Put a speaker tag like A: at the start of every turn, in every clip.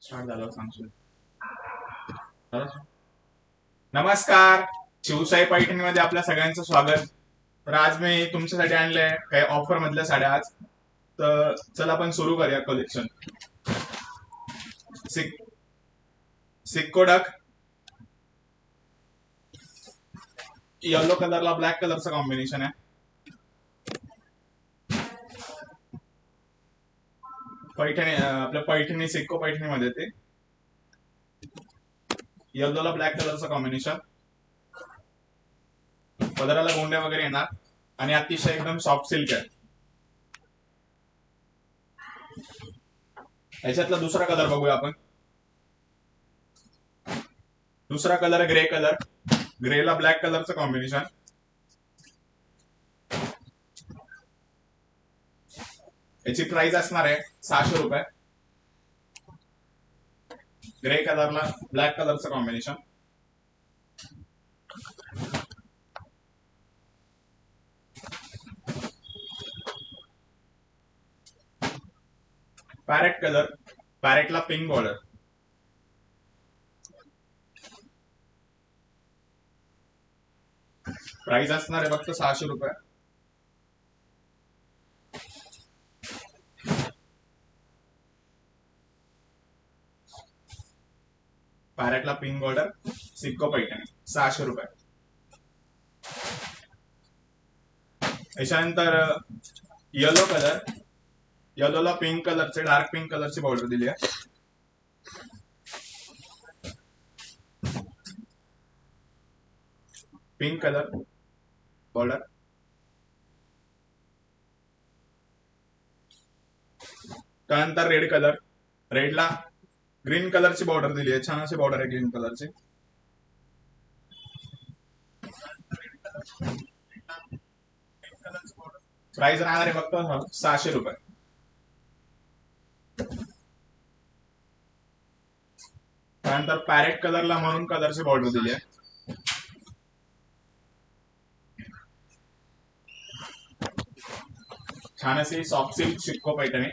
A: Start झालं सांगशील. नमस्कार, शिवशाही पैठणीमध्ये आपल्या सगळ्यांचं स्वागत. तर आज मी तुमच्यासाठी आणलंय काही ऑफर मधल्या साड्या आज. तर चला आपण सुरू करूया कलेक्शन. सिक सिक्कोडक येलो कलरला ब्लॅक कलरचं कॉम्बिनेशन आहे. पैठणी आपल्या पैठणी सिक्को पैठणी मध्ये ते येलोला ब्लॅक कलरचं कॉम्बिनेशन. पदराला गोंड्या वगैरे येणार आणि अतिशय एकदम सॉफ्ट सिल्क आहे. याच्यातला दुसरा कलर बघूया आपण. दुसरा कलर ग्रे कलर. ग्रेला ब्लॅक कलरचं कॉम्बिनेशन. याची प्राइस असणार आहे 600 रुपये. ग्रे कलरला ब्लॅक कलरचं कॉम्बिनेशन. Parrot colour. पॅरेटला पिंक बॉर्डर. प्राइस असणार आहे फक्त 600 रुपये. पॅरेटला पिंक बॉर्डर सिक्को पैठणी 600 रुपये. याच्यानंतर येलो कलर. येलोला पिंक कलरचे डार्क पिंक कलरची बॉर्डर दिली आहे. Pink colour border. त्यानंतर रेड कलर. रेडला ग्रीन कलरची बॉर्डर दिली आहे. छान अशी बॉर्डर आहे ग्रीन कलरची. प्राइस राहणार आहे फक्त 600 रुपये. त्यानंतर पॅरेट कलरला म्हणून कलरची बॉर्डर दिली आहे. छान अशी सॉफ्ट सिल्क सिक्को पैठणी.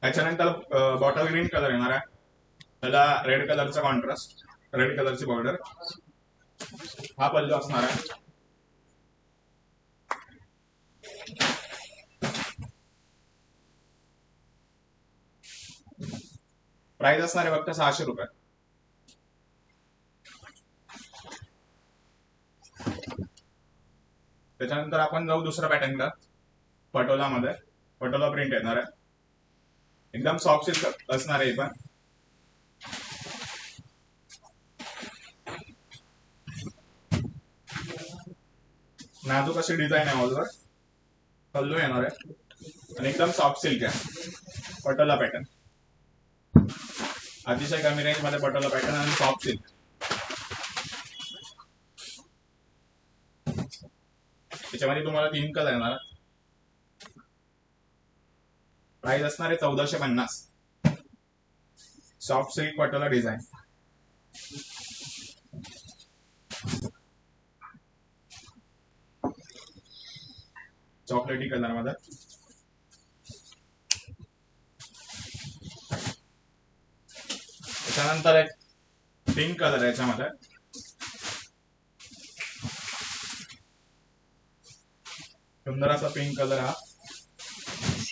A: याच्यानंतर बॉटल ग्रीन कलर येणार आहे. त्याला रेड कलरचा कॉन्ट्रास्ट. रेड कलरची बॉर्डर. हा पल्लू असणार आहे. प्राइस असणार आहे फक्त 600 रुपये. त्याच्यानंतर आपण जाऊ दुसऱ्या पॅटर्नला. पटोला मध्ये पटोला प्रिंट येणार आहे. एकदम सॉफ्ट सिल्क असणार आहे. पण नाजूक अशी डिझाईन आहे. ऑलवर पल्लू येणार आहे आणि एकदम सॉफ्ट सिल्क आहे. पटोला पॅटर्न. अतिशय कमी रेंज मध्ये पटोला पॅटर्न आणि सॉफ्ट सिल्क. त्याच्यामध्ये तुम्हाला 3 कलर येणार. प्राइस असणार आहे 1450. Soft silk Patola design. चॉकलेटी कलर मध्ये. त्याच्यानंतर एक पिंक कलर आहे याच्यामध्ये. सुंदर असा पिंक कलर. हा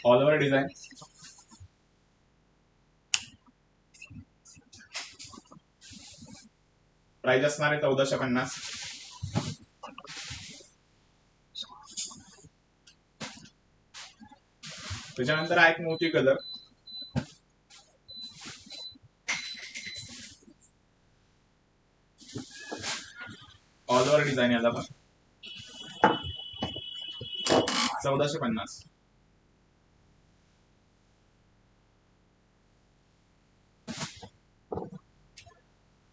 A: ऑल ओव्हर डिझाईन. प्राइस असणार आहे 1450. त्याच्यानंतर हा एक मोती कलर. ऑल ओव्हर डिझाईन याला पण 1450.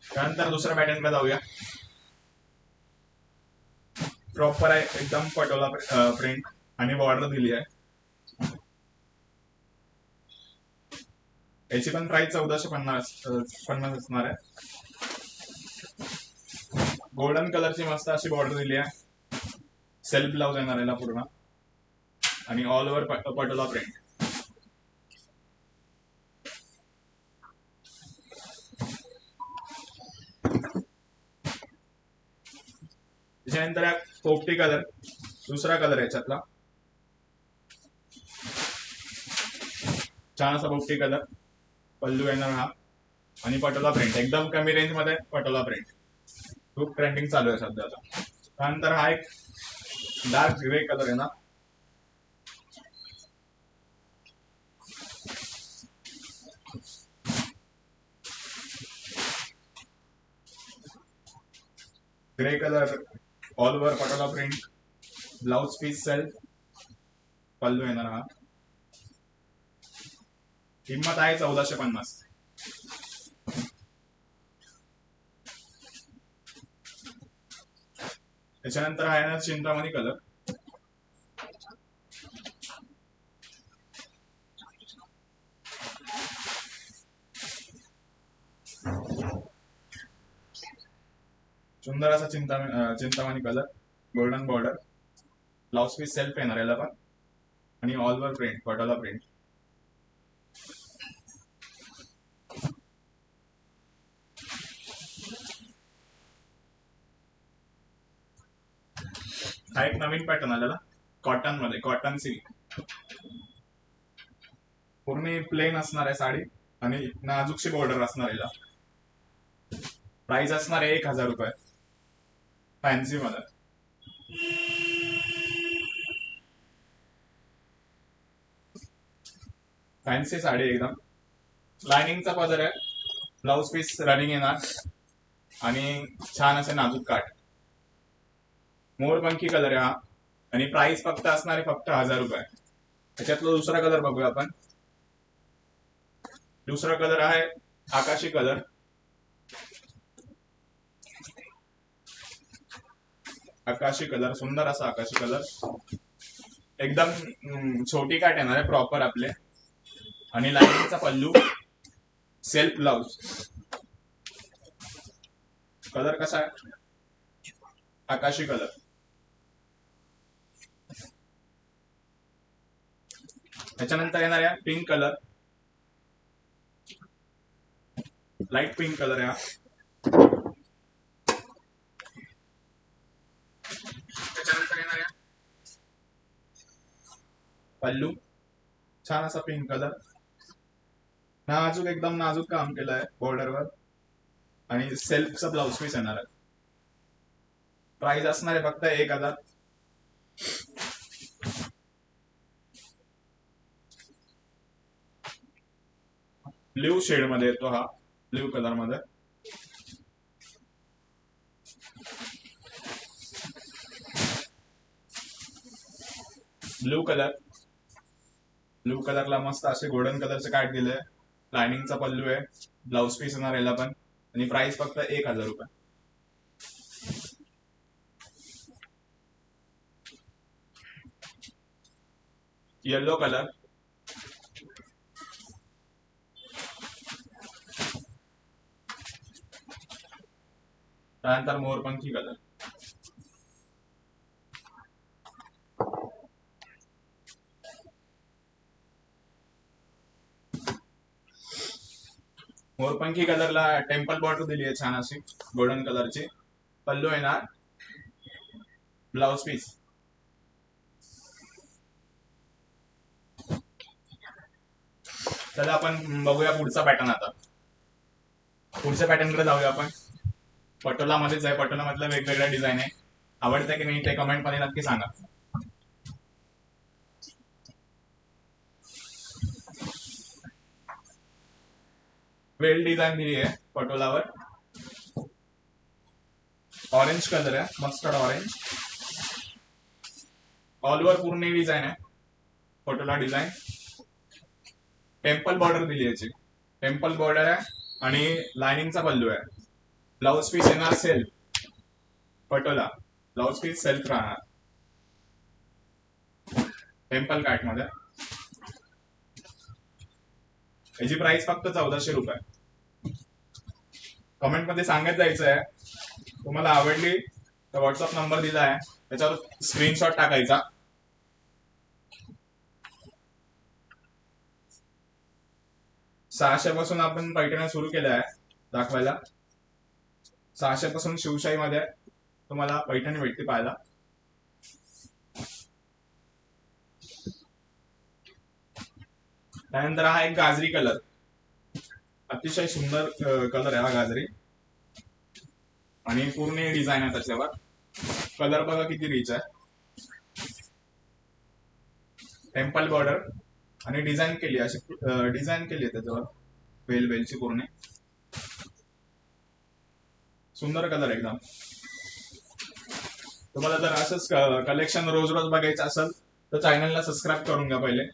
A: त्यानंतर दुसऱ्या पॅटर्नकडे जाऊया. प्रॉपर आहे एकदम पटोला प्रिंट आणि बॉर्डर दिली आहे. याची पण प्राइस 1450 असणार आहे. गोल्डन कलरची मस्त अशी बॉर्डर दिली आहे. सेल्फ ब्लाउज येणार याला पूर्ण आणि ऑल ओव्हर पटोला प्रिंट. त्याच्यानंतर पोपटी कलर, दुसरा कलर याच्यातला छान असा पोपटी कलर, पल्लू येणार हा आणि पटोला प्रिंट. एकदम कमी रेंज मध्ये पटोला प्रिंट खूप ट्रेंडिंग चालू आहे सध्या आता. त्यानंतर हा एक डार्क ग्रे कलर आहे ना, grey colour, all over Patola print, blouse piece self, pallu येणार हा. किंमत आहे 1450. त्याच्यानंतर आहे ना चिंतामणी कलर, सुंदर असा Chintamani colour, golden border, blouse piece self येणार याला पण आणि all over print Patola print. हा एक नवीन पॅटर्न आलेला कॉटन मध्ये, कॉटन सिल्क, पूर्ण प्लेन असणार आहे साडी आणि नाजूकशी बॉर्डर असणार याला. प्राइस असणार आहे 1000 रुपये फॅन्सी मध्ये. फॅन्सी साडी एकदम, लाइनिंगचा पदर आहे, ब्लाउज पीस रनिंग येणार आणि छान असे नाजूक काठ, मोरपंखी कलर आहे हा आणि प्राइस फक्त असणार आहे फक्त 1000 रुपये. त्याच्यातला दुसरा कलर बघूया आपण. दुसरा कलर आहे आकाशी कलर, आकाशी कलर, सुंदर असा आकाशी कलर, एकदम छोटी काठ येणार आहे प्रॉपर आपले आणि लाइनिंगचा पल्लू, सेल्फ ब्लाउज. कलर कसा आहे, आकाशी कलर. त्याच्यानंतर येणार आहे pink colour, light pink colour आहे. त्याच्यानंतर येणार आहे पल्लू, छान असा पिंक कलर, नाजूक एकदम नाजूक काम केलं आहे बॉर्डरवर आणि सेल्फचा ब्लाउज पीस येणार आहे. प्राइस असणार आहे फक्त 1000. ब्ल्यू शेड मध्ये येतो हा, ब्ल्यू कलर मध्ये. ब्ल्यू कलर, ब्ल्यू कलरला मस्त असे गोल्डन कलरचे काठ दिले, लाइनिंगचा पल्लू आहे, ब्लाउज पीस येणार याला पण आणि प्राइस फक्त 1000 रुपये. येलो कलर, त्यानंतर मोरपंखी कलर. मोरपंखी कलरला टेम्पल बॉर्डर दिली आहे छान अशी गोल्डन कलरची, पल्लू येणार, ब्लाउज पीस. चला आपण बघूया पुढचा पॅटर्न आता. पुढच्या पॅटर्न कडे जाऊया आपण. पटोला मध्येच आहे, पटोला मधल्या वेगवेगळ्या डिझाईन आहे. आवडतं की नाही ते कमेंट मध्ये नक्की सांगा. वेल डिझाईन दिली आहे पटोलावर, ऑरेंज कलर आहे, मस्टर्ड ऑरेंज, ऑल ओव्हर पूर्ण डिझाईन आहे पटोला डिझाईन. टेम्पल बॉर्डर दिली याची, टेम्पल बॉर्डर आहे आणि लाइनिंगचा पल्लू आहे. ब्लाउज पीस येणार self, Patola blouse piece self राहणार टेम्पल काट मध्ये. याची प्राइस फक्त 1400 रुपये. कमेंट मध्ये सांगत जायचं आहे तुम्हाला आवडली तर व्हॉट्सअप नंबर दिला आहे, त्याच्यावर स्क्रीनशॉट टाकायचा. सहाशे पासून आपण पैठण्या सुरू केल्या आहे दाखवायला. 600 पासून शिवशाही मध्ये तुम्हाला पैठणी भेटते पाहायला. त्यानंतर हा एक गाजरी कलर, अतिशय सुंदर कलर आहे हा गाजरी, आणि पूर्ण डिझाईन आहे त्याच्यावर. कलर बघा किती रिच आहे. टेम्पल बॉर्डर आणि डिझाईन केली, अशी डिझाईन केली आहे त्याच्यावर वेलची पूर्ण. सुंदर कलर एकदम. तुम्हाला जर असंच कलेक्शन रोज रोज बघायचं असेल तर चॅनलला सबस्क्राईब करून घ्या पहिले.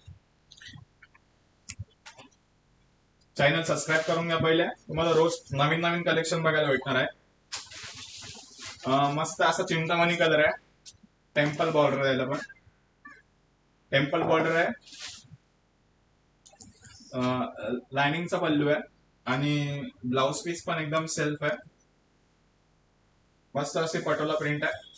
A: चॅनल सबस्क्राईब करून घ्या पहिले, तुम्हाला रोज नवीन नवीन कलेक्शन बघायला भेटणार आहे. मस्त असा चिंतामणी कलर आहे. टेम्पल बॉर्डर आहे, पण टेम्पल बॉर्डर आहे. लाइनिंगचा पल्लू आहे आणि ब्लाउज पीस पण एकदम सेल्फ आहे. मस्त असे पटोला प्रिंट आहे.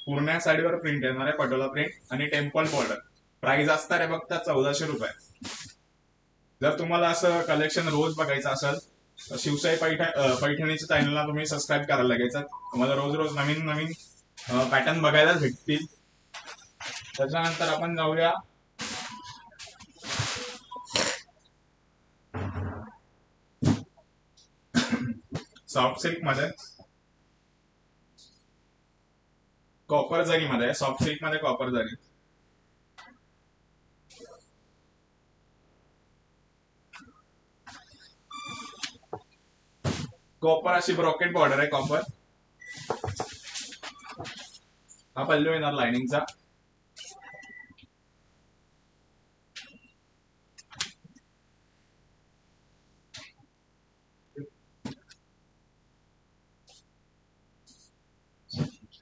A: पूर्ण साडीवर प्रिंट येणार आहे, पटोला प्रिंट आणि टेम्पल बॉर्डर. प्राइस असणार आहे फक्त 1400 रुपये. जर तुम्हाला असं कलेक्शन रोज बघायचं असेल तर शिवशाही पैठणीच्या चॅनलला तुम्ही सबस्क्राईब करायला लागायचं. तुम्हाला रोज रोज नवीन नवीन पॅटर्न बघायलाच भेटतील. त्याच्यानंतर आपण जाऊया सॉफ्ट सिल्क मध्ये, कॉपर जरी मध्ये. सॉफ्ट सिल्क मध्ये कॉपर जरी. कॉपर अशी ब्रॉकेट बॉर्डर आहे कॉपर. हा पल्लू येणार लाइनिंगचा.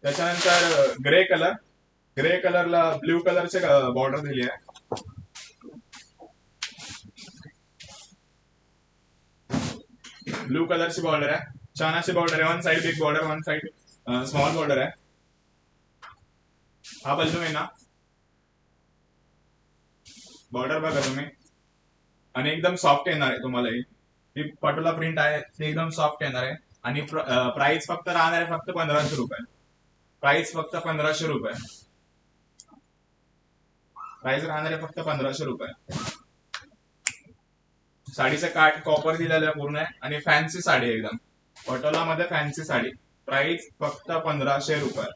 A: त्याच्यानंतर ग्रे कलर, ग्रे कलरला ब्ल्यू कलरचे बॉर्डर दिली आहे. ब्लू कलरची बॉर्डर आहे, छान अशी बॉर्डर आहे. One side big border, one side small border आहे. हा पल्लू आहे ना, बॉर्डर बघा तुम्ही, आणि एकदम सॉफ्ट येणार आहे तुम्हाला. ही पटोला प्रिंट आहे ते एकदम सॉफ्ट येणार आहे. आणि प्राइस फक्त राहणार आहे फक्त 1500 रुपये. प्राइस फक्त 1500 रुपये. प्राइस राहणार आहे फक्त 1500 रुपये. साडीचं काठ कॉपर दिलेलं आहे पूर्ण आहे आणि फॅन्सी साडी एकदम पटोला मध्ये फॅन्सी साडी. प्राइस फक्त 1500 रुपये.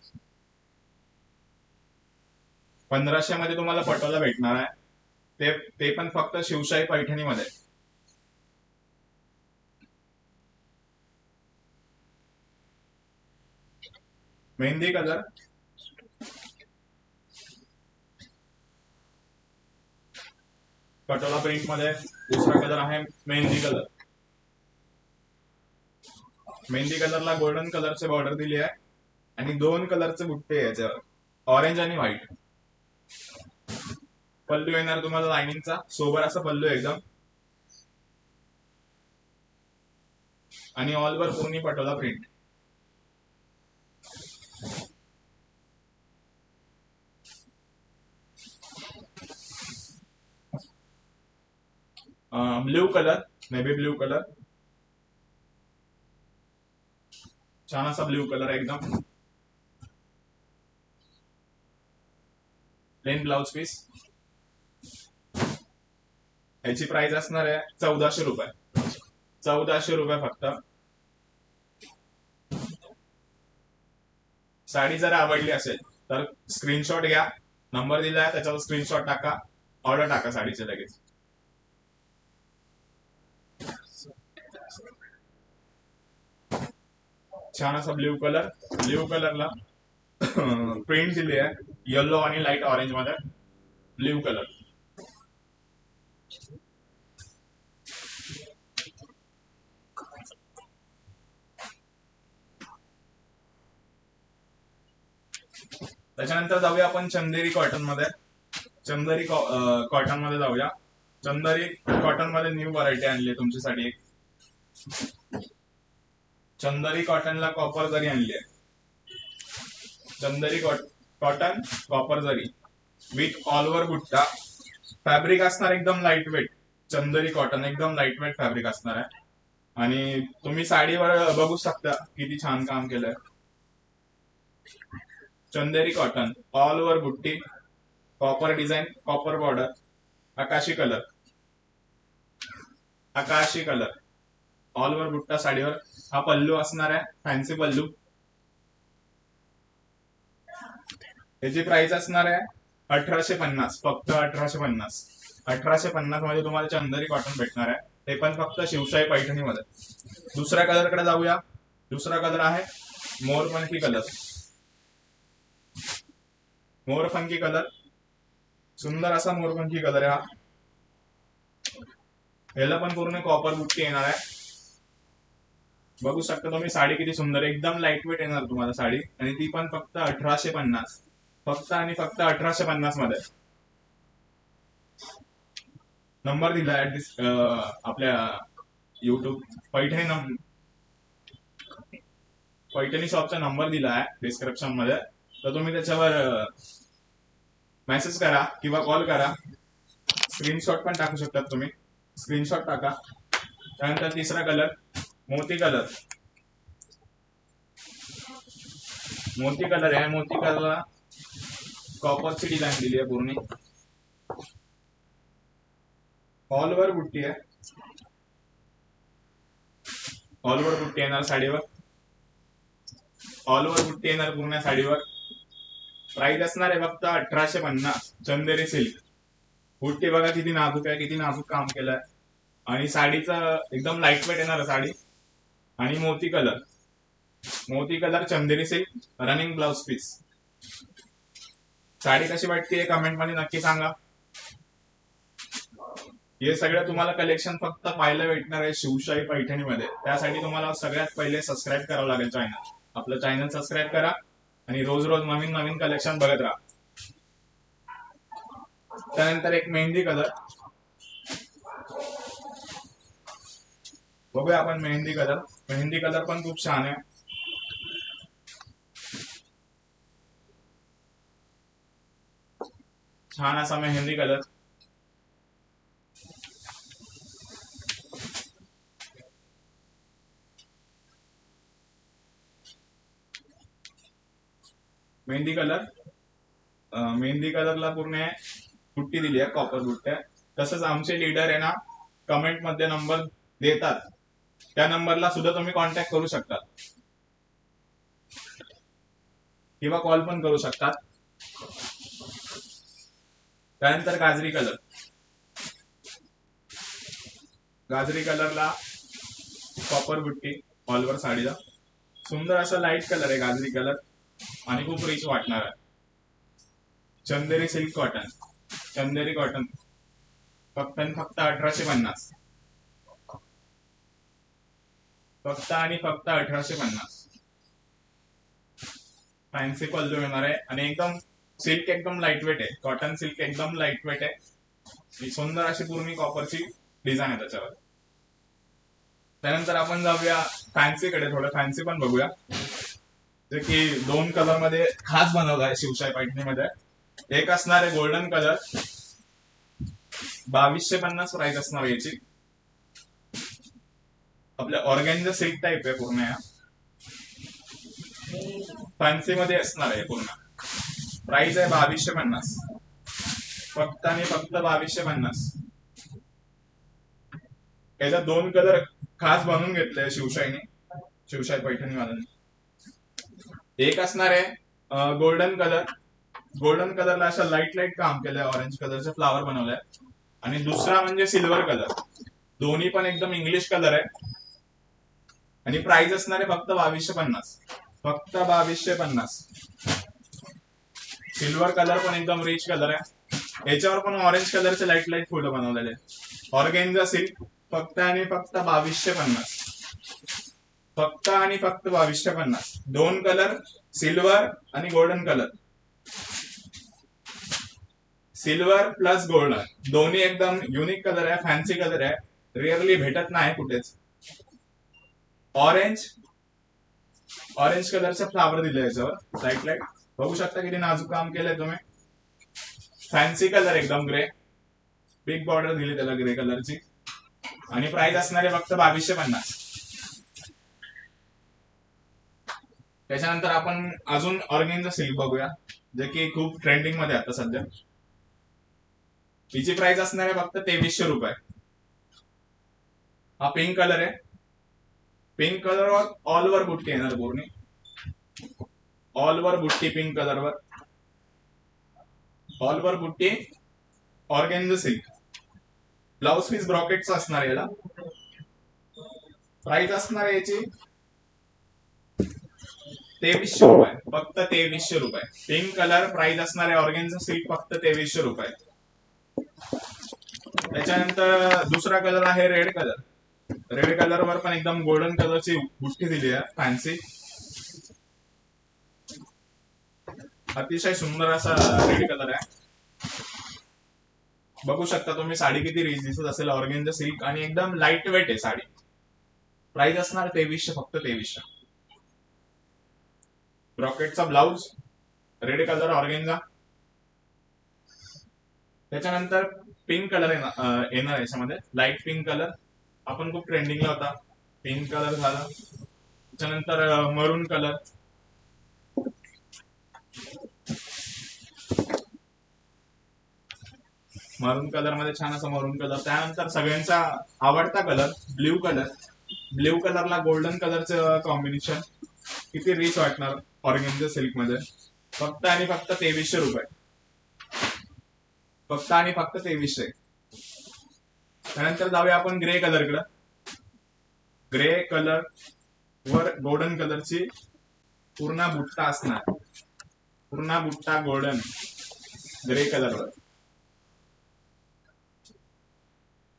A: 1500 मध्ये तुम्हाला पटोला भेटणार आहे, ते पण फक्त शिवशाही पैठणी मध्ये. मेहंदी कलर, पटोला प्रिंट मध्ये दुसरा कलर आहे मेहंदी कलर. मेहंदी कलरला गोल्डन कलरचे बॉर्डर दिली आहे आणि 2 कलरचे बुट्टे याच्यावर, ऑरेंज आणि व्हाईट. पल्लू येणार तुम्हाला लाइनिंगचा, सोबर असा पल्लू एकदम, आणि ऑल ओव्हर पूर्ण Patola print. Blue colour, navy blue colour, छान असा ब्ल्यू कलर एकदम. Plain blouse piece. याची प्राइस असणार आहे 1400 रुपये. 1400 रुपये फक्त. साडी जर आवडली असेल तर स्क्रीनशॉट घ्या, नंबर दिलाय त्याच्यावर स्क्रीनशॉट टाका, ऑर्डर टाका साडीचे लगेच. छान असा ब्ल्यू कलर, ब्ल्यू कलरला प्रिंट दिली आहे येलो आणि लाईट ऑरेंज मध्ये. Blue colour. त्याच्यानंतर जाऊया आपण चंदेरी कॉटन मध्ये. चंदेरी कॉटन मध्ये जाऊया. चंदेरी कॉटन मध्ये न्यू व्हरायटी आणली तुमच्यासाठी. चंदेरी कॉटनला कॉपर जरी आणली आहे. चंदेरी कॉटन कॉपर जरी विथ ऑल ओव्हर बुट्टा. फॅब्रिक असणार एकदम लाईट वेट. चंदेरी कॉटन एकदम लाईट वेट फॅब्रिक असणार आहे. आणि तुम्ही साडीवर बघू शकता किती छान काम केलंय. चंदेरी कॉटन ऑल ओव्हर बुट्टी, कॉपर डिझाईन, कॉपर बॉर्डर, आकाशी कलर, आकाशी कलर ऑल ओव्हर बुट्टा साडीवर. हा पल्लू असणार आहे, फॅन्सी पल्लू. त्याची प्राइस असणार आहे 1850, फक्त 1850. 1850 मध्ये तुम्हाला चंदेरी कॉटन भेटणार आहे, ते पण फक्त शिवशाही पैठणीमध्ये. दुसऱ्या कलर कडे जाऊया. दुसरा कलर आहे मोरपंखी कलर. मोरपंखी कलर, सुंदर असा मोरपंखी कलर आहे हा. याला पण पूर्ण कॉपर बुट्टी येणार आहे. बघू शकता तुम्ही साडी किती सुंदर, एकदम लाईट वेट येणार तुम्हाला साडी. आणि ती पण फक्त 1850, फक्त आणि फक्त 1850 मध्ये. नंबर दिलाय आपल्या युट्यूब पैठणी शॉपचा नंबर दिला आहे डिस्क्रिप्शन मध्ये. तर तुम्ही त्याच्यावर मेसेज करा किंवा कॉल करा. स्क्रीनशॉट पण टाकू शकतात तुम्ही, स्क्रीनशॉट टाका. त्यानंतर तिसरा कलर मोती कलर. मोती कलर आहे. मोती कलरला कॉपरची डिझाईन दिली आहे पूर्ण. ऑल ओव्हर बुट्टी आहे. ऑल ओव्हर बुट्टी येणार साडीवर. ऑल ओव्हर बुट्टी येणार पूर्ण साडीवर. प्राइस असणार आहे फक्त 1850. चंदेरी सिल्क. बुट्टी बघा किती नाजूक आहे, किती नाजूक काम केलंय. आणि साडीचं एकदम लाईट वेट येणार साडी. आणि मोती कलर, मोती colour Chanderi silk, running blouse piece. Sari कशी वाटते कमेंट मध्ये नक्की सांगा. हे सगळं तुम्हाला कलेक्शन फक्त पाहायला भेटणार आहे शिवशाही पैठणीमध्ये. त्यासाठी तुम्हाला सगळ्यात पहिले सबस्क्राईब करावं लागेल चॅनल. आपलं चॅनल सबस्क्राईब करा आणि रोज रोज नवीन नवीन कलेक्शन बघत राहा. त्यानंतर एक मेहंदी कलर बघूया आपण. मेहंदी कलर, मेहंदी कलर पण खूप छान आहे. छान असा मेहंदी कलर. मेहंदी कलर, मेहंदी कलरला पूर्ण बुट्टी दिली आहे, कॉपर बुट्ट्या. तसंच आमचे लीडर आहे ना, कमेंट मध्ये नंबर देतात, त्या नंबरला सुद्धा तुम्ही कॉन्टॅक्ट करू शकता किंवा कॉल पण करू शकतात. त्यानंतर गाजरी कलर. गाजरी कलरला कॉपर बुट्टी ऑल ओव्हर साडीला. सुंदर असा लाईट कलर आहे गाजरी कलर आणि खूप रिच वाटणार आहे. चंदेरी सिल्क कॉटन, चंदेरी कॉटन फक्त आणि फक्त 1850. फक्त आणि फक्त 1850. फॅन्सी पल्लू येणार आहे आणि एकदम सिल्क एकदम लाईट वेट आहे. कॉटन सिल्क एकदम लाईट वेट आहे. सुंदर अशी पूर्ण कॉपरची डिझाईन आहे त्याच्यावर. त्यानंतर आपण जाऊया फॅन्सी कडे. थोडं फॅन्सी पण बघूया, जे की 2 कलर मध्ये खास बनवलं आहे शिवशाही पैठणीमध्ये. एक असणार आहे गोल्डन कलर, 2250 प्राइस असणार याची. आपल्या ऑर्गॅन्झा सिल्क टाईप आहे पूर्ण. या फॅन्सी मध्ये असणार आहे पूर्ण. प्राइस आहे 2250, फक्त आणि फक्त 2250. याच्यात 2 कलर खास बनवून घेतले शिवशाहीने, शिवशाही पैठणी वाल्यांनी. एक असणार आहे गोल्डन कलर. गोल्डन कलरला अशा लाईट लाईट काम केलंय, ऑरेंज कलरचे फ्लावर बनवलंय. आणि दुसरा म्हणजे सिल्वर कलर. दोन्ही पण एकदम इंग्लिश कलर आहे आणि प्राइस असणार आहे फक्त 2250, फक्त 2250. सिल्वर कलर पण एकदम रिच कलर आहे. याच्यावर पण ऑरेंज कलरचे लाईट लाईट फोटो बनवलेले. ऑर्गेन्झा सिल्क फक्त आणि फक्त 2250, फक्त आणि फक्त 2250. 2 कलर, सिल्वर आणि golden colour. Silver plus golden दोन्ही एकदम युनिक कलर आहे, फॅन्सी कलर आहे. रिअरली भेटत नाही कुठेच. ऑरेंज ऑरेंज कलरचे फ्लावर दिले याच्यावर लाईट बघू शकता किती नाजूक काम केलंय तुम्ही. फॅन्सी कलर एकदम ग्रे, बिग बॉर्डर दिली त्याला ग्रे कलरची आणि प्राइस असणारे फक्त 2250. त्याच्यानंतर आपण अजून ऑर्गेन्झा सिल्क बघूया, जे की खूप ट्रेंडिंग मध्ये आता सध्या. हिची प्राइस असणार आहे फक्त 2300 रुपये. हा पिंक कलर आहे. पिंक कलरवर ऑल ओव्हर बुट्टी येणार पूर्ण, ऑल ओव्हर बुट्टी पिंक कलरवर, ऑल ओव्हर बुट्टी ऑर्गेन्झा सिल्क. ब्लाउज पीस ब्रॉकेटचा असणार याला. प्राइस असणार आहे याची 2300 रुपये, फक्त 2300 रुपये. पिंक कलर प्राइस असणार आहे ऑर्गेन्झा सिल्क फक्त 2300 रुपये. त्याच्यानंतर दुसरा कलर आहे रेड कलर. रेड कलर वर पण एकदम गोल्डन कलरची बुट्टी दिली आहे फॅन्सी. अतिशय सुंदर असा रेड कलर आहे. बघू शकता तुम्ही साडी किती रिच दिसत असेल. ऑर्गेन्झा सिल्क आणि एकदम लाईट वेट आहे साडी. प्राइस असणार 2300, फक्त 2300. ब्रॉकेटचा ब्लाउज, रेड कलर ऑर्गेन्झा. त्याच्यानंतर पिंक कलर येणार याच्यामध्ये, लाईट पिंक कलर. आपण खूप ट्रेंडिंगला होता. पिंक कलर झाला. त्याच्यानंतर मरून कलर, मरून कलर मध्ये छान असा मरून कलर. त्यानंतर सगळ्यांचा आवडता कलर ब्ल्यू कलर. ब्ल्यू कलरला गोल्डन कलरचं कॉम्बिनेशन किती रिच वाटणार ऑर्गेन्झा सिल्क मध्ये. फक्त आणि फक्त 2300 रुपये, फक्त आणि फक्त 2300. त्यानंतर जाऊया आपण ग्रे कलरकडे. ग्रे कलर वर गोल्डन कलरची पूर्ण बुट्टा असणार, पूर्ण बुट्टा गोल्डन ग्रे कलरवर.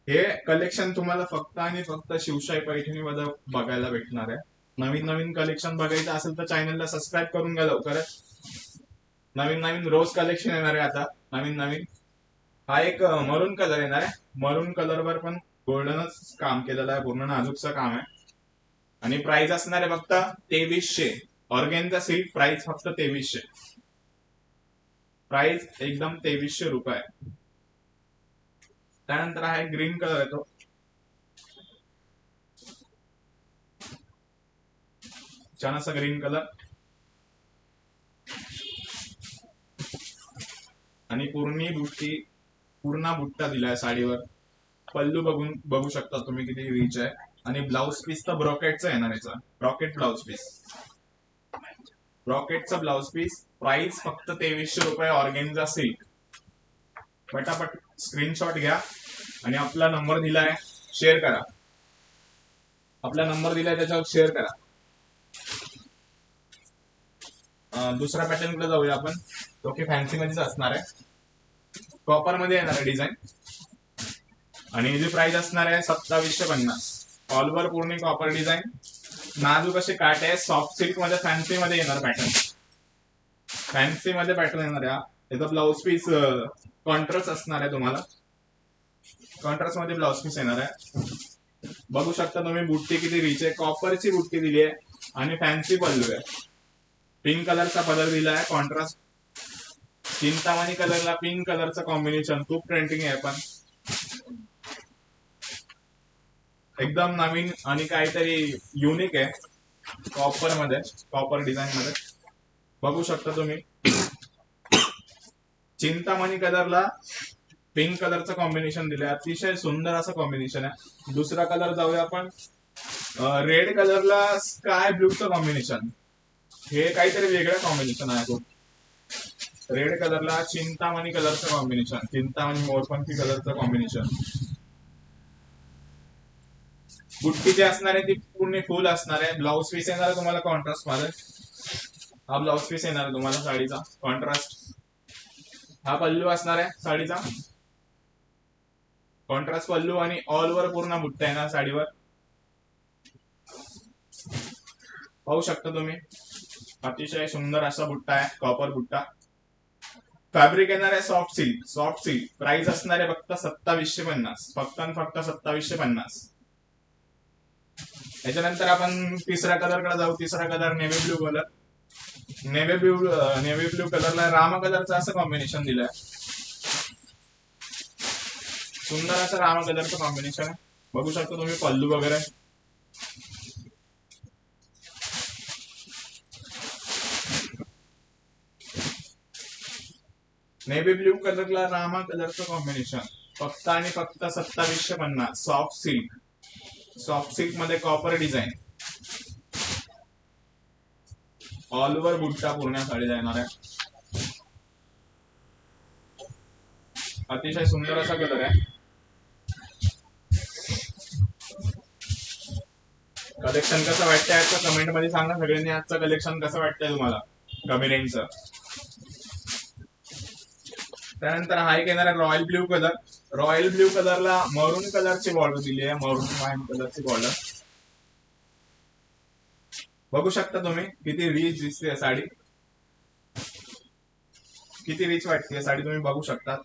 A: हे कलेक्शन तुम्हाला फक्त आणि फक्त शिवशाही पैठणीमध्ये बघायला भेटणार आहे. नवीन नवीन कलेक्शन बघायचं असेल तर चॅनलला सबस्क्राईब करून घ्या लवकरच. नवीन नवीन रोज कलेक्शन येणार आहे आता नवीन नवीन. हा एक मरून कलर येणार आहे. मरून कलरवर पण गोल्डनच काम केलेलं आहे, पूर्ण नाजूकचं काम आहे. आणि प्राइस असणार आहे फक्त 2300. ऑर्गेन्झा सिल्क प्राइस फक्त 2300. प्राइस एकदम 2300 रुपये. त्यानंतर आहे ग्रीन कलर येतो. छान असा ग्रीन कलर आणि पूर्ण बुट्टा दिलाय साडीवर. पल्लू बघू शकता तुम्ही किती रिच आहे. आणि ब्लाउज पीस तर ब्रॉकेटचा येणार याचा, ब्रॉकेट ब्लाउज पीस. ब्रॉकेटचा ब्लाउज पीस. प्राइस फक्त 2300 रुपये ऑर्गेन्झा सिल्क. पटापट स्क्रीनशॉट घ्या आणि आपला नंबर दिलाय शेअर करा. आपला नंबर दिलाय त्याच्यावर शेअर करा. दुसऱ्या पॅटर्न कडे जाऊया आपण. तो की फॅन्सी मध्येच असणार आहे. कॉपर मध्ये येणार आहे डिझाईन. आणि याची प्राइस असणार आहे 2750. ऑल ओव्हर पूर्ण कॉपर डिझाईन. नाजूक असे काटे आहे. सॉफ्ट सिल्क मध्ये फॅन्सी मध्ये येणार पॅटर्न. फॅन्सी मध्ये पॅटर्न येणार आहे. याचा ब्लाउज पीस कॉन्ट्रास्ट असणार आहे तुम्हाला. कॉन्ट्रास्ट मध्ये ब्लाउज पीस येणार आहे. बघू शकता तुम्ही बुट्टी किती रिच आहे. कॉपरची बुट्टी दिली आहे आणि फॅन्सी पल्लू आहे. पिंक कलरचा पदर दिला आहे कॉन्ट्रास्ट. चिंतामणी कलरला पिंक कलरचं कॉम्बिनेशन खूप ट्रेंडिंग आहे. पण एकदम नवीन आणि काहीतरी युनिक आहे कॉपर मध्ये, कॉपर डिझाईन मध्ये. बघू शकता तुम्ही चिंतामणी कलरला पिंक कलरचं कॉम्बिनेशन दिलंय. अतिशय सुंदर असं कॉम्बिनेशन आहे. दुसरा कलर जाऊया आपण. रेड कलरला स्काय ब्लूचं कॉम्बिनेशन. हे काहीतरी वेगळं कॉम्बिनेशन आहे खूप. रेड कलरला चिंतामणी कलरचं कॉम्बिनेशन, चिंतामणी मोरपंखी कलरचं कॉम्बिनेशन. बुट्टी जी असणार आहे ती पूर्ण फुल असणार आहे. ब्लाउज पीस येणार आहे तुम्हाला कॉन्ट्रास्ट मध्ये. हा ब्लाउज पीस येणार आहे तुम्हाला साडीचा कॉन्ट्रास्ट. हा पल्लू असणार आहे साडीचा, कॉन्ट्रास्ट पल्लू आणि ऑल ओव्हर पूर्ण बुट्टा येणार साडीवर. पाहू शकता तुम्ही अतिशय सुंदर असा बुट्टा आहे, कॉपर बुट्टा. फॅब्रिक येणार आहे soft silk. Soft silk. Price असणार आहे फक्त 2750. फक्त आणि फक्त 2750. त्याच्यानंतर आपण तिसऱ्या कलर कडे जाऊ. तिसरा colour navy blue colour. Navy blue कलरला रामा कलरचं असं कॉम्बिनेशन दिलंय. सुंदर असं रामा कलरचं कॉम्बिनेशन आहे. बघू शकता तुम्ही पल्लू वगैरे. नेव्ही ब्लू कलरला रामा कलरचं कॉम्बिनेशन फक्त आणि फक्त 2750. सॉफ्ट सिल्क मध्ये कॉपर डिझाईन. ऑल ओव्हर बुट्टा पूर्ण साडी जाणार आहे. अतिशय सुंदर असा कलर आहे. कलेक्शन कसं वाटतंय आजचं कमेंट मध्ये सांगा सगळ्यांनी. आजचं कलेक्शन कसं वाटतंय तुम्हाला कमी रेंजचं. त्यानंतर हा एक येणार आहे royal blue colour. Royal blue कलरला मरून कलरची बॉर्डर दिली आहे. मरून वाईन कलरची बॉर्डर. बघू शकता तुम्ही किती रिच दिसते साडी. किती रिच वाटते साडी तुम्ही बघू शकता.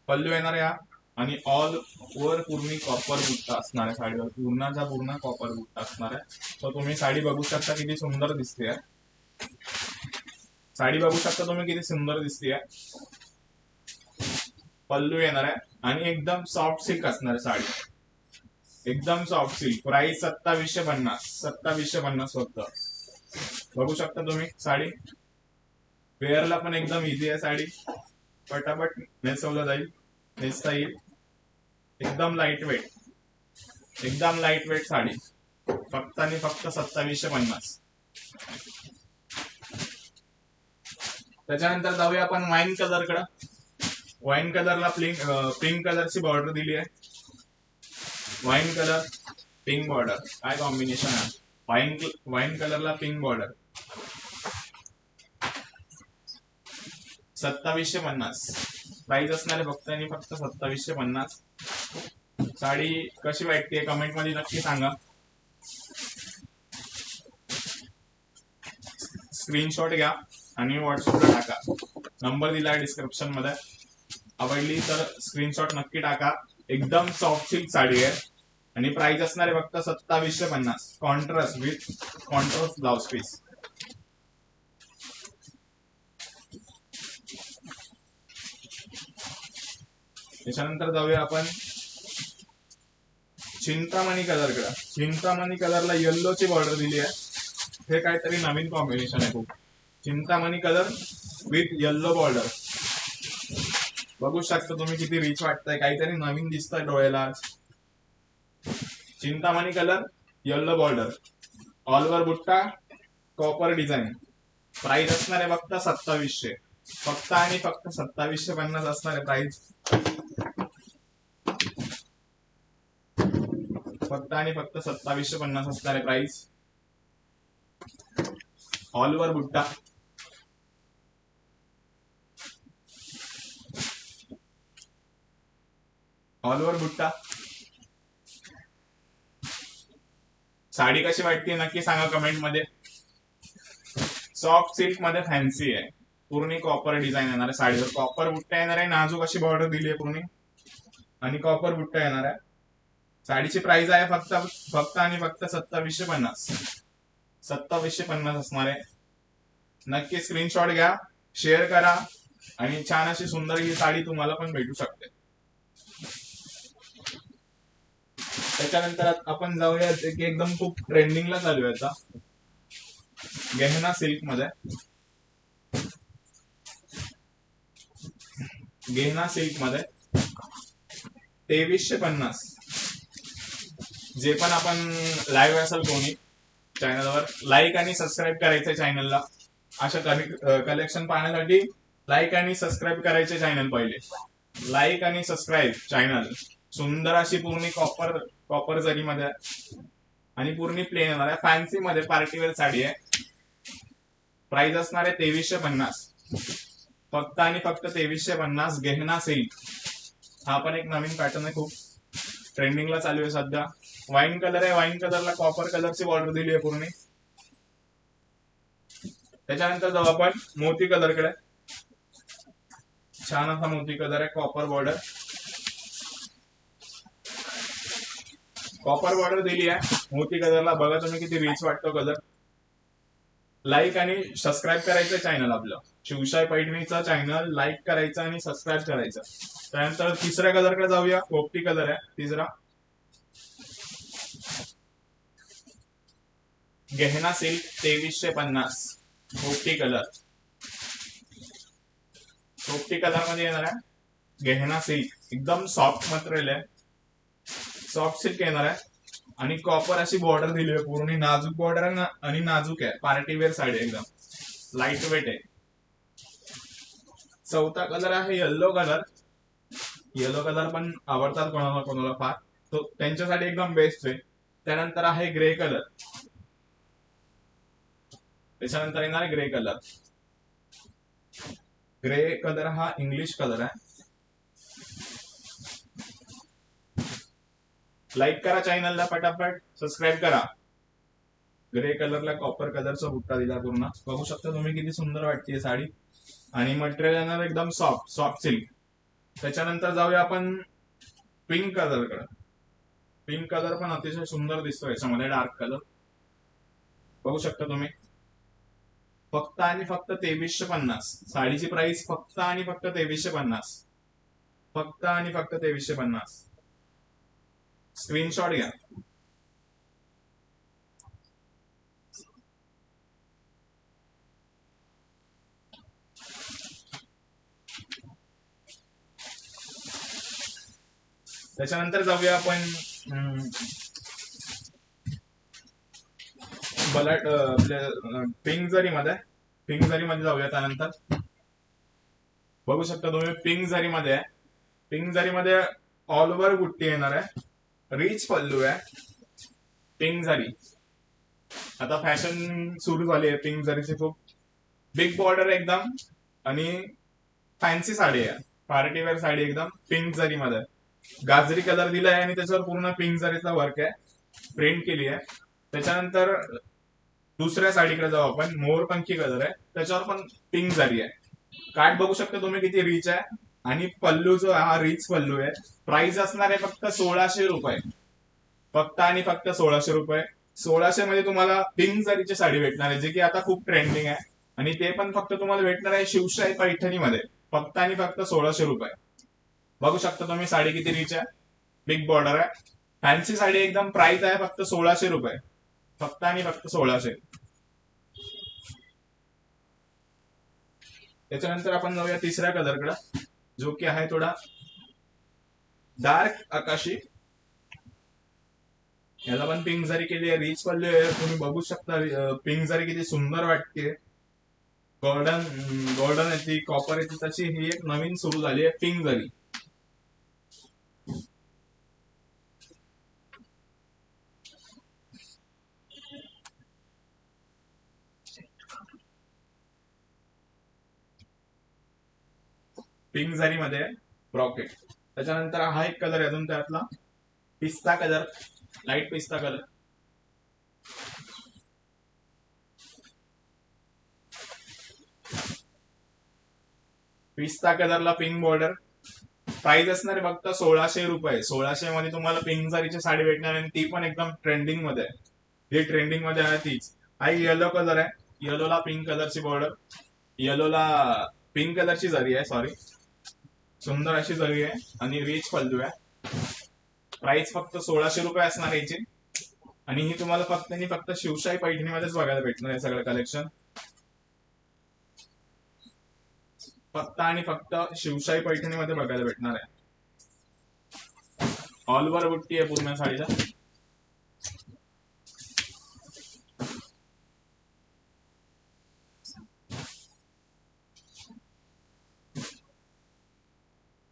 A: पल्लू येणार आहे हा. आणि ऑल ओव्हर पूर्ण कॉपर बुट्टा असणार आहे साडीवर. पूर्णाचा पूर्ण कॉपर बुट्टा असणार आहे. तर तुम्ही साडी बघू शकता किती सुंदर दिसते. साडी बघू शकता तुम्ही किती सुंदर दिसते. पल्लू येणार आहे आणि एकदम सॉफ्ट सिल्क असणार आहे साडी. एकदम सॉफ्ट सिल्क. प्राइस 2750. 2750 फक्त. बघू शकता तुम्ही साडी. वेअरला पण एकदम इझी आहे साडी. पटापट नेसवलं जाईल. नेसता येईल. एकदम लाईट वेट. एकदम लाईट वेट साडी. फक्त आणि फक्त 2750. त्याच्यानंतर जाऊया आपण वाईन कलर कडे. वाईन कलरला पिंक कलरची बॉर्डर दिली आहे. Wine colour pink border. काय कॉम्बिनेशन आहे. वाईन कलरला पिंक बॉर्डर. 2750. प्राइस असणार आहे फक्त आणि फक्त 2750. साडी कशी वाटते कमेंट मध्ये नक्की सांगा. स्क्रीनशॉट घ्या आणि व्हॉट्सअपला टाका. नंबर दिला डिस्क्रिप्शन मध्ये. आवडली तर स्क्रीनशॉट नक्की टाका. एकदम सॉफ्ट सिल्क साडी आहे आणि प्राइस असणार आहे फक्त 2750. Contrast with contrast blouse piece. त्याच्यानंतर जाऊया आपण चिंतामणी कलर कडे. चिंतामणी कलरला येल्लोची बॉर्डर दिली आहे. हे काहीतरी नवीन कॉम्बिनेशन आहे खूप. Chintamani colour with yellow border. बघू शकता तुम्ही किती रिच वाटतंय. काहीतरी नवीन दिसतंय डोळ्याला. Chintamani colour yellow border. All over butta copper design. Price असणार आहे फक्त 2700. फक्त आणि फक्त 2750 असणार आहे प्राइस. फक्त आणि फक्त 2750 असणार आहे price. All over butta. All over butta. Sari कशी वाटते नक्की सांगा कमेंट मध्ये. सॉफ्ट सिल्क मध्ये फॅन्सी आहे. पूर्ण कॉपर डिझाईन येणार आहे साडीवर. कॉपर बुट्टा येणार आहे. नाजूक अशी बॉर्डर दिली आहे पूर्ण आणि कॉपर बुट्टा येणार आहे. साडीची प्राइस आहे फक्त आणि फक्त 2750. 2750 असणार आहे. नक्की स्क्रीनशॉट घ्या. शेअर करा आणि छान अशी सुंदर ही साडी तुम्हाला पण भेटू शकते. त्याच्यानंतर आपण जाऊया की एकदम खूप ट्रेंडिंगला चालू आहे आता. गेहना सिल्क मध्ये. गेहना सिल्क मध्ये 2350. जे पण आपण लाईव्ह असेल कोणी चॅनलवर लाईक आणि सबस्क्राईब करायचं चॅनलला. अशा कलेक्शन पाहण्यासाठी लाईक आणि सबस्क्राईब करायचे चॅनल पहिले. लाईक आणि सबस्क्राईब चॅनल. सुंदर अशी पूर्ण कॉपर जरी मध्ये आणि पूर्ण प्लेन येणार आहे. फॅन्सी मध्ये पार्टीवेअर साडी आहे. प्राइस असणार आहे 2350. फक्त आणि फक्त 2350. गेहना सिल्क. हा पण एक नवीन पॅटर्न आहे. खूप ट्रेंडिंगला चालू आहे सध्या. वाईन कलर आहे. वाईन कलरला कॉपर कलरची बॉर्डर दिली आहे पूर्ण. त्याच्यानंतर जाऊ आपण मोती कलर कडे. छान असा मोती कलर आहे. Copper border. कॉपर बॉर्डर दिली आहे मोती कलरला. बघा तुम्ही किती रिच वाटतो कलर. लाईक आणि सबस्क्राईब करायचं चॅनल आपलं शिवशाही पैठणीचा चॅनल लाईक करायचं आणि सबस्क्राईब करायचं. त्यानंतर तिसऱ्या कलरकडे जाऊया. पोपटी कलर आहे तिसरा. गहना सिल्क 2350 पोपटी कलर. पोपटी कलर मध्ये येणार आहे गहना सिल्क. एकदम सॉफ्ट मटेरियल आहे. सॉफ्ट सिल्क येणार आहे आणि कॉपर अशी बॉर्डर दिली आहे. पूर्ण नाजूक बॉर्डर आहे आणि नाजूक आहे. पार्टी वेअर साडी एकदम लाईट वेट आहे. चौथा कलर आहे येल्लो कलर. येलो कलर पण आवडतात कोणाला कोणाला फार, तो त्यांच्यासाठी एकदम बेस्ट आहे. त्यानंतर आहे ग्रे कलर. त्याच्यानंतर येणार ग्रे कलर. ग्रे कलर हा इंग्लिश कलर आहे. लाईक करा चॅनलला पटापट, सबस्क्राईब करा. ग्रे कलरला कॉपर कलरचा बुट्टा दिला पूर्ण. बघू शकता तुम्ही किती सुंदर वाटते साडी. आणि मटेरियल येणार एकदम सॉफ्ट सिल्क. त्याच्यानंतर जाऊया आपण पिंक कलरकडे. पिंक कलर पण अतिशय सुंदर दिसतो याच्यामध्ये. डार्क कलर बघू शकता तुम्ही. फक्त आणि फक्त 2350. साडीची प्राइस फक्त आणि फक्त 2350. फक्त आणि फक्त 2350. स्क्रीनशॉट घ्या. त्याच्यानंतर जाऊया आपण पिंक जरी मध्ये. पिंक जरी मध्ये जाऊया. त्यानंतर बघू शकता तुम्ही पिंक जरी मध्ये आहे. पिंक जरी मध्ये ऑल ओव्हर बुट्टी येणार आहे. रिच पल्लू आहे. पिंक जरी आता फॅशन सुरू झाली आहे पिंक जरीची. खूप बिग बॉर्डर एकदम आणि फॅन्सी साडी आहे. पार्टी वेअर साडी एकदम पिंक जरी मध्ये. गाजरी कलर दिलाय आणि त्याच्यावर पूर्ण पिंक जरीचा वर्क आहे. प्रिंट केली आहे. त्याच्यानंतर दुसऱ्या साडीकडे जाऊ आपण. मोरपंखी कलर आहे. त्याच्यावर पण पिंक जरी आहे. काठ बघू शकता तुम्ही किती रिच आहे. आणि पल्लू जो हा रिच पल्लू आहे. प्राइस असणार आहे फक्त 1600 रुपये. फक्त आणि फक्त 1600 रुपये. 1600 मध्ये तुम्हाला पिंक जरीची साडी भेटणार आहे, जे की आता खूप ट्रेंडिंग आहे. आणि ते पण फक्त तुम्हाला भेटणार आहे शिवशाही पैठणीमध्ये. फक्त आणि फक्त 1600 रुपये. बघू शकता तुम्ही साडी किती रिच आहे. बिग बॉर्डर आहे. फॅन्सी साडी एकदम. प्राइस आहे फक्त 1600 रुपये. फक्त आणि फक्त 1600. त्याच्यानंतर आपण जाऊया तिसऱ्या कलरकडे, जो की आहे थोडा डार्क आकाशी. याला पण पिंक जरी केली आहे. रिच पल्लू आहे. तुम्ही बघू शकता पिंक जरी किती सुंदर वाटते. गोल्डन येते, कॉपर येते, तशी ही एक नवीन सुरू झाली आहे पिंक जरी. पिंक जरी मध्ये ब्रॉकेट. त्याच्यानंतर हा एक कलर आहे अजून त्यातला, पिस्ता कलर. लाईट पिस्ता कलर. पिस्ता कलरला पिंक बॉर्डर. प्राइस असणार आहे फक्त 1600 रुपये. 1600 मध्ये तुम्हाला पिंक जरीची साडी भेटणार आणि ती पण एकदम ट्रेंडिंग मध्ये आहे. जी ट्रेंडिंग मध्ये आहे तीच. हा येलो कलर आहे. येलोला पिंक कलरची बॉर्डर. येलोला पिंक कलरची जरी आहे. सॉरी, सुंदर अशी जरी आहे आणि रिच पल्लू आहे. प्राइस फक्त 1600 रुपये असणार याची. आणि ही तुम्हाला फक्त आणि फक्त शिवशाही पैठणीमध्येच बघायला भेटणार आहे सगळं कलेक्शन. फक्त आणि फक्त शिवशाही पैठणीमध्ये बघायला भेटणार आहे. ऑल ओव्हर बुट्टी आहे पूर्ण साडीला.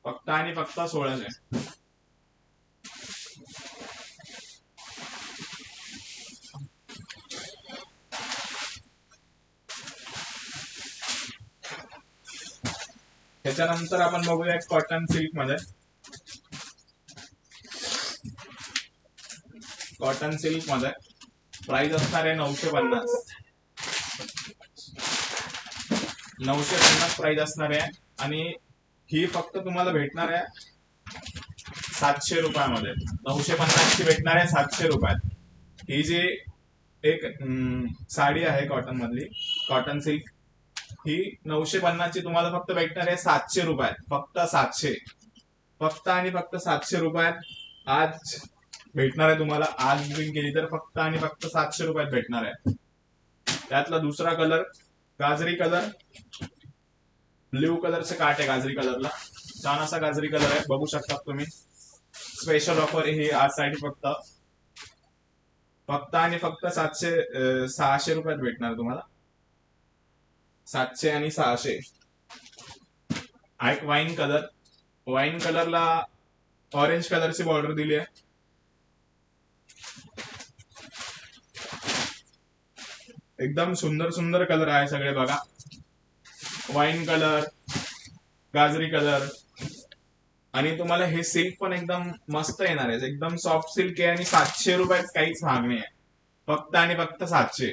A: फक्त आणि फक्त 1600. त्याच्यानंतर आपण बघूया कॉटन सिल्क मध्ये. कॉटन सिल्क मध्ये प्राइस असणार आहे 950. 950 प्राइस असणार आहे. आणि ही फक्त तुम्हाला भेटणार आहे 700 रुपयामध्ये. 950 ची भेटणार आहे 700 रुपयात. ही जी एक साडी आहे कॉटन मधली, कॉटन सिल्क, ही 950 ची तुम्हाला फक्त भेटणार आहे 700 रुपयात. फक्त 700, फक्त आणि फक्त 700 रुपयात आज भेटणार आहे तुम्हाला. आज बुकिंग केली तर फक्त आणि फक्त 700 रुपयात भेटणार आहे. त्यातला दुसरा कलर गाजरी कलर, ब्ल्यू कलरचे काट आहे गाजरी कलरला. छान असा गाजरी कलर आहे, बघू शकता तुम्ही. स्पेशल ऑफर ही आजसाठी फक्त फक्त आणि फक्त 600 रुपयात भेटणार तुम्हाला. 700 आणि 600. हा एक वाईन कलर, वाईन कलरला ऑरेंज कलरची बॉर्डर दिली आहे. एकदम सुंदर सुंदर कलर आहे सगळे बघा. वाईन कलर, गाजरी कलर, आणि तुम्हाला हे सिल्क पण एकदम मस्त येणार आहे. एकदम सॉफ्ट सिल्क आहे आणि 700 रुपयात काहीच महाग नाही आहे. फक्त आणि फक्त 700.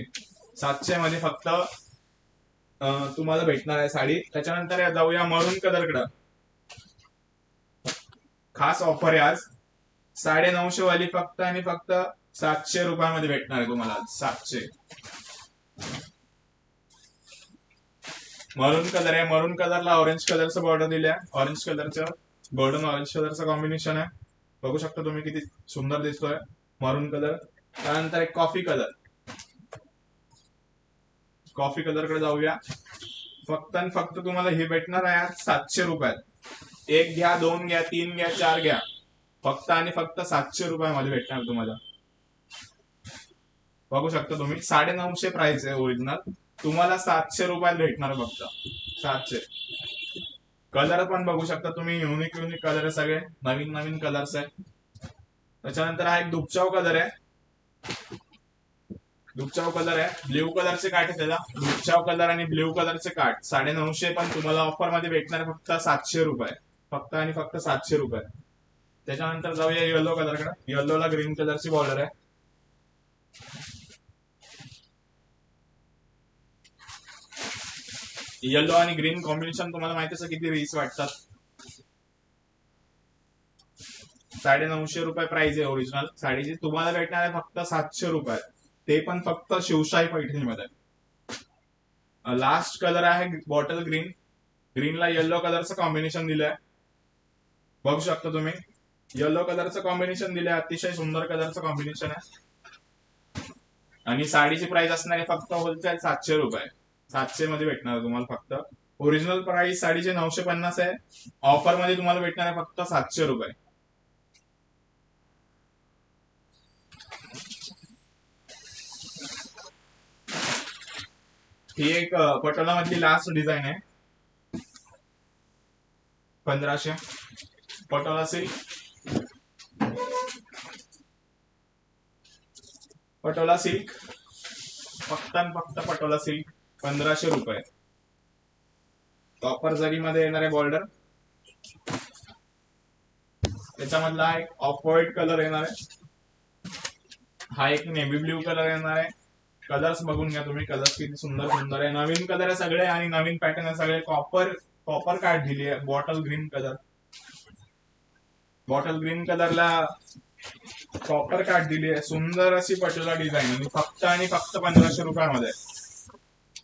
A: 700 मध्ये फक्त तुम्हाला भेटणार आहे साडी. त्याच्यानंतर जाऊया मरून कलर कडे. खास ऑफर आहे आज. 950 वाली फक्त आणि फक्त 700 रुपयामध्ये भेटणार आहे तुम्हाला. 700. मरून कलर आहे. मरून कलरला ऑरेंज कलरचं बॉर्डर दिले आहे. ऑरेंज कलरचं गोल्डन ऑरेंज कलरचं कॉम्बिनेशन आहे. बघू शकता तुम्ही किती सुंदर दिसतोय मरून कलर. त्यानंतर एक कॉफी कलर. कॉफी कलर कडे जाऊया. फक्त आणि फक्त तुम्हाला हे भेटणार आहे आज 700 रुपयात. एक घ्या, दोन घ्या, तीन घ्या, चार घ्या, फक्त आणि फक्त 700 रुपयामध्ये भेटणार तुम्हाला. बघू शकता तुम्ही 950 प्राइस आहे ओरिजिनल, तुम्हाला 700 रुपयात भेटणार फक्त. 700. कलर पण बघू शकता तुम्ही, युनिक युनिक कलर आहे सगळे, नवीन नवीन कलर्स आहे. त्याच्यानंतर हा एक दुपचाव कलर आहे. दुपचाव कलर आहे, ब्ल्यू कलरचे काठ आहे त्याला. दुपचाव कलर आणि ब्ल्यू कलरचे काठ 950 पण तुम्हाला ऑफर मध्ये भेटणार फक्त 700 रुपये. फक्त आणि फक्त 700 रुपये. त्याच्यानंतर जाऊया येलो कलरकडे. येलोला ग्रीन कलरची बॉर्डर आहे. येलो आणि ग्रीन कॉम्बिनेशन तुम्हाला माहितीच आहे किती रीस वाटतात. 950 रुपये प्राइस आहे ओरिजिनल साडीची. तुम्हाला भेटणार आहे फक्त 700 रुपयात, ते पण फक्त शिवशाही पैठणीमध्ये. लास्ट कलर आहे बॉटल ग्रीन. ग्रीनला येलो कलरचं कॉम्बिनेशन दिलंय, बघू शकता तुम्ही. येलो कलरचं कॉम्बिनेशन दिलंय, अतिशय सुंदर कलरचं कॉम्बिनेशन आहे. आणि साडीची प्राइस असणार आहे फक्त होलसेल 700 रुपये. 700 मध्ये भेटणार तुम्हाला फक्त. ओरिजिनल प्राइस साडीची 950 आहे, ऑफर मध्ये तुम्हाला भेटणार आहे फक्त 700 रुपये. ही एक पटोला मधली लास्ट डिझाईन आहे. 1500 पटोला सिल्क. पटोला सिल्क फक्त आणि फक्त पटोला सिल्क 1500 रुपये. कॉपर जरीमध्ये येणारे बॉर्डर. त्याच्यामधला एक ऑफ व्हाईट कलर येणार आहे. हा एक नेव्ही ब्ल्यू कलर येणार आहे. कलर्स बघून घ्या तुम्ही, कलर्स किती सुंदर सुंदर आहे. नवीन कलर आहे सगळे आणि नवीन पॅटर्न आहे सगळे. कॉपर कॉपर कार्ड दिली आहे. Bottle green colour, bottle green कलरला कॉपर कार्ड दिली आहे. सुंदर अशी पटोला डिझाईन आणि फक्त आणि फक्त 1500 रुपयामध्ये.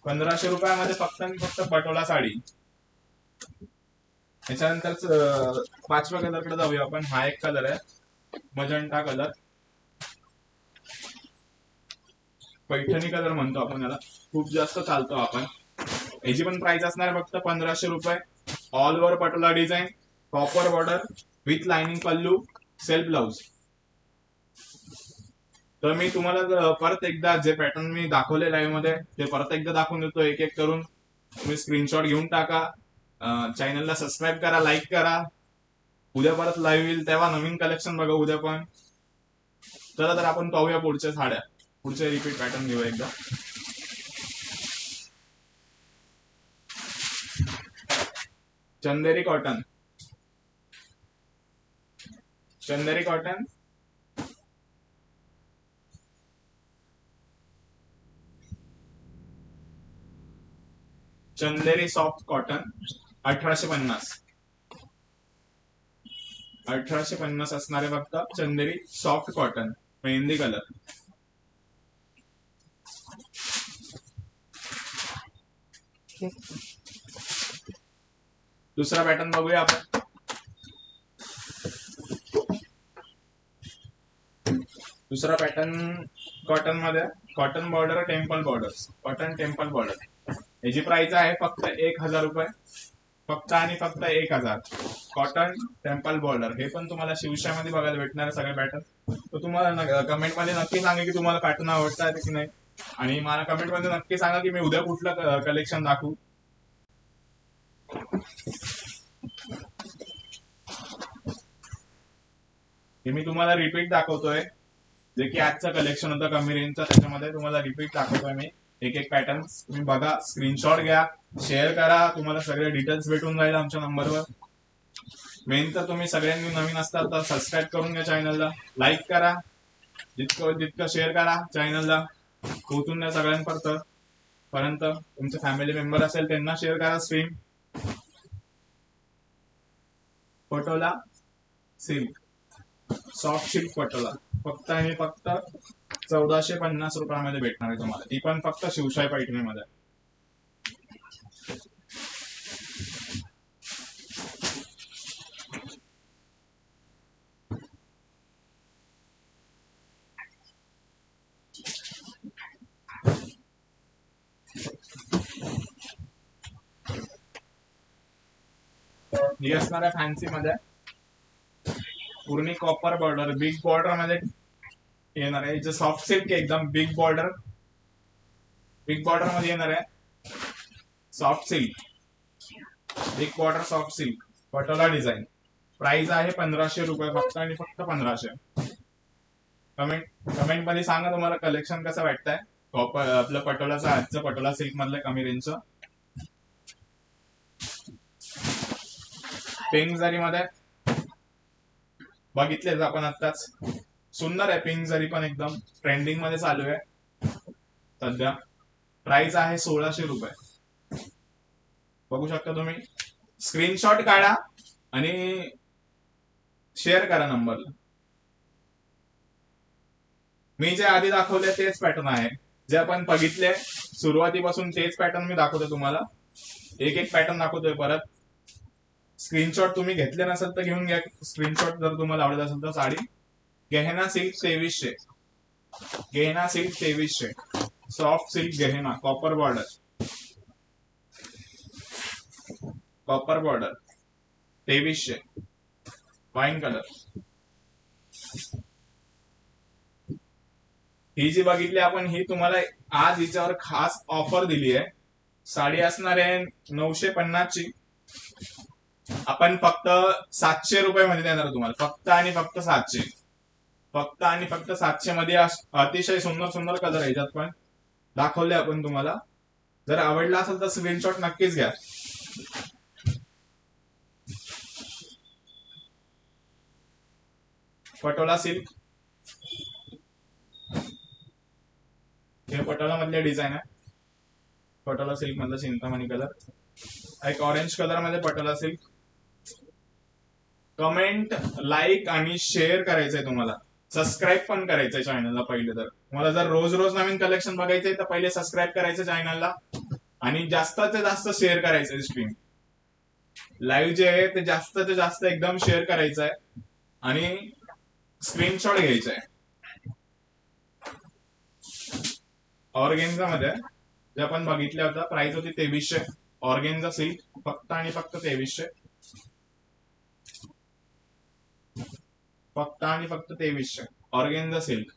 A: 1500 रुपयामध्ये फक्त आणि फक्त पटोला साडी. त्याच्यानंतर 5व्या कलरकडे जाऊया आपण. हा एक कलर आहे मजंटा कलर, पैठणी कलर म्हणतो आपण याला, खूप जास्त चालतो आपण. याची पण प्राइस असणार आहे फक्त 1500 रुपये. All over Patola design, copper border with lining pallu, self blouse. तर मी तुम्हाला परत एकदा जे पॅटर्न मी दाखवले लाईव्ह मध्ये ते परत एकदा दाखवून देतो एक एक करून. तुम्ही स्क्रीनशॉट घेऊन टाका, चॅनलला सबस्क्राईब करा, लाईक करा. उद्या परत लाईव्ह येईल तेव्हा नवीन कलेक्शन बघा उद्या पण. चला तर आपण पाहूया पुढच्या साड्या, पुढचे रिपीट पॅटर्न घेऊया एकदा. चंदेरी कॉटन. चंदेरी कॉटन चंदेरी सॉफ्ट कॉटन 1850. 1850 असणारे फक्त चंदेरी सॉफ्ट कॉटन मेहंदी कलर. दुसरा पॅटर्न बघूया आपण. दुसरा पॅटर्न कॉटन मध्ये, cotton border temple border, cotton temple border. याची प्राइस आहे फक्त 1000 रुपये, फक्त आणि फक्त 1000. Cotton temple border. हे पण तुम्हाला शिवशामध्ये बघायला भेटणार सगळे पॅटर्न. तर तुम्हाला कमेंट मध्ये नक्की सांगा की तुम्हाला पॅटर्न आवडतात की नाही, आणि मला कमेंट मध्ये नक्की सांगा की मी उद्या कुठलं कलेक्शन दाखवू. हे मी तुम्हाला रिपीट दाखवतोय, जे की आजचं कलेक्शन होतं कमी रेंजचं, त्याच्यामध्ये तुम्हाला रिपीट दाखवतोय मी. एक एक पॅटर्न तुम्ही बघा, स्क्रीनशॉट घ्या, शेअर करा, तुम्हाला सगळे डिटेल्स भेटून जाईल आमच्या नंबरवर. मेन तर तुम्ही सगळ्यांनी नवीन असतात तर सबस्क्राईब करून घ्या चॅनलला, लाईक करा, जितकं शेअर करा चॅनलला, पोहोचून द्या सगळ्यांपर्यंत. तुमचे फॅमिली मेंबर असेल त्यांना शेअर करा stream. Patola silk, soft silk Patola, फक्त आणि फक्त 1450 रुपयामध्ये भेटणार आहे तुम्हाला. ती पण फक्त शिवशाही पैठणीमध्ये. ही असणार आहे फॅन्सी मध्ये, पूर्ण कॉपर बॉर्डर, बिग बॉर्डर मध्ये येणार आहे. सॉफ्ट सिल्क एकदम बिग बॉर्डर, बिग बॉर्डर मध्ये येणार आहे. Soft silk, big border soft silk Patola design. Price आहे 1500 रुपये, फक्त आणि फक्त 1500. कमेंट मध्ये सांगा तुम्हाला कलेक्शन कसं वाटतंय आपलं पटोलाचं, आजचं पटोला सिल्क मधलं कमी रेंजचं. पिंक जरी मध्ये बघितलेच आपण आत्ताच, सुंदर आहे. पिंक जरी पण एकदम ट्रेंडिंग मध्ये चालू आहे सध्या. प्राइस आहे 1600 रुपये. बघू शकता तुम्ही. स्क्रीनशॉट काढा आणि शेअर करा नंबरला. मी जे आधी दाखवले तेच पॅटर्न आहे, जे आपण बघितले सुरुवातीपासून तेच पॅटर्न मी दाखवतो तुम्हाला. एक एक पॅटर्न दाखवतोय परत. स्क्रीनशॉट तुम्ही घेतले नसेल तर घेऊन घ्या स्क्रीनशॉट, जर तुम्हाला आवडत असेल तर. Sari Gehna silk 2300, Gehna silk 2300, soft silk Gehna, copper border, copper border 2300, wine colour. ही जी बघितली आपण, ही तुम्हाला आज हिच्यावर खास ऑफर दिली आहे. साडी असणार आहे 950 ची, आपण फक्त 700 रुपये मध्ये देणार तुम्हाला. फक्त आणि फक्त 700, फक्त आणि फक्त 700 मध्ये. अतिशय सुंदर सुंदर कलर आहे, याच्यात पण दाखवले आपण तुम्हाला. जर आवडला असेल तर स्क्रीनशॉट नक्कीच घ्या. पटोला सिल्क, हे पटोला मधले डिझाईन आहे. पटोला सिल्क मधला चिंतामणी कलर, एक ऑरेंज कलर मध्ये पटोला सिल्क. कमेंट, लाईक आणि शेअर करायचंय तुम्हाला. सबस्क्राईब पण करायचंय चॅनलला पहिले. तर तुम्हाला जर रोज रोज नवीन कलेक्शन बघायचंय तर पहिले सबस्क्राईब करायचं चॅनलला, आणि जास्तीत जास्त शेअर करायचंय. स्ट्रीम लाईव्ह जे आहे ते जास्तीत जास्त एकदम शेअर करायचं आहे, आणि स्क्रीनशॉट घ्यायचा आहे. ऑर्गेन्झा मध्ये जे आपण बघितलं होतं, प्राइस होती 2300. ऑर्गेन्झा सिल्क, फक्त आणि फक्त 2300, फक्त आणि फक्त 2300 ऑर्गेन्झा सिल्क.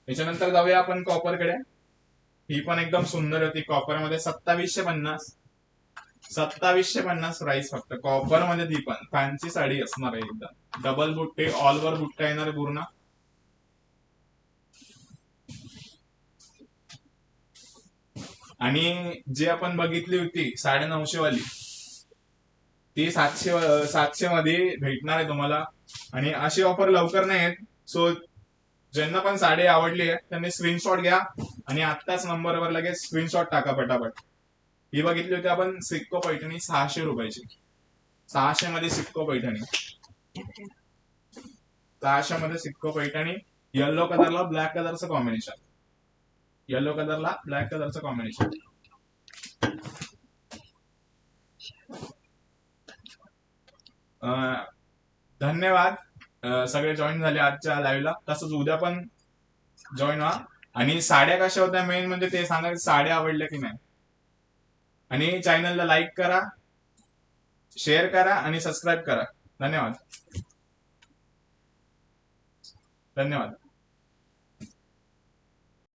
A: याच्यानंतर जाऊया आपण कॉपर कडे. ही पण एकदम सुंदर होती कॉपर मध्ये, 2750, 2750 प्राइस फक्त कॉपर मध्ये. ती पण फॅन्सी साडी असणार आहे एकदम. डबल बुट्टे, ऑल ओव्हर बुट्टा येणार आहे पूर्ण. आणि जी आपण बघितली होती 950 वाली, ती 700 मध्ये भेटणार आहे तुम्हाला. आणि अशी ऑफर लवकर नाही आहेत. सो ज्यांना पण साडी आवडली आहे त्यांनी स्क्रीनशॉट घ्या, आणि आत्ताच नंबरवर लगेच स्क्रीनशॉट टाका पटापट. ही बघितली होती आपण सिक्को पैठणी 600 रुपयाची. 600 मध्ये सिक्को पैठणी, 600 मध्ये सिक्को पैठणी. येलो कलरला ब्लॅक कलरचं कॉम्बिनेशन, येलो कलरला ब्लॅक कलरचं कॉम्बिनेशन. धन्यवाद. सगळे जॉईन झाले आजच्या लाईव्हला. तसंच उद्या पण जॉईन व्हा. आणि साड्या कशा होत्या मेन म्हणजे ते सांगा, साड्या आवडल्या की नाही. आणि चॅनलला लाईक करा, शेअर करा आणि सबस्क्राईब करा. धन्यवाद. धन्यवाद.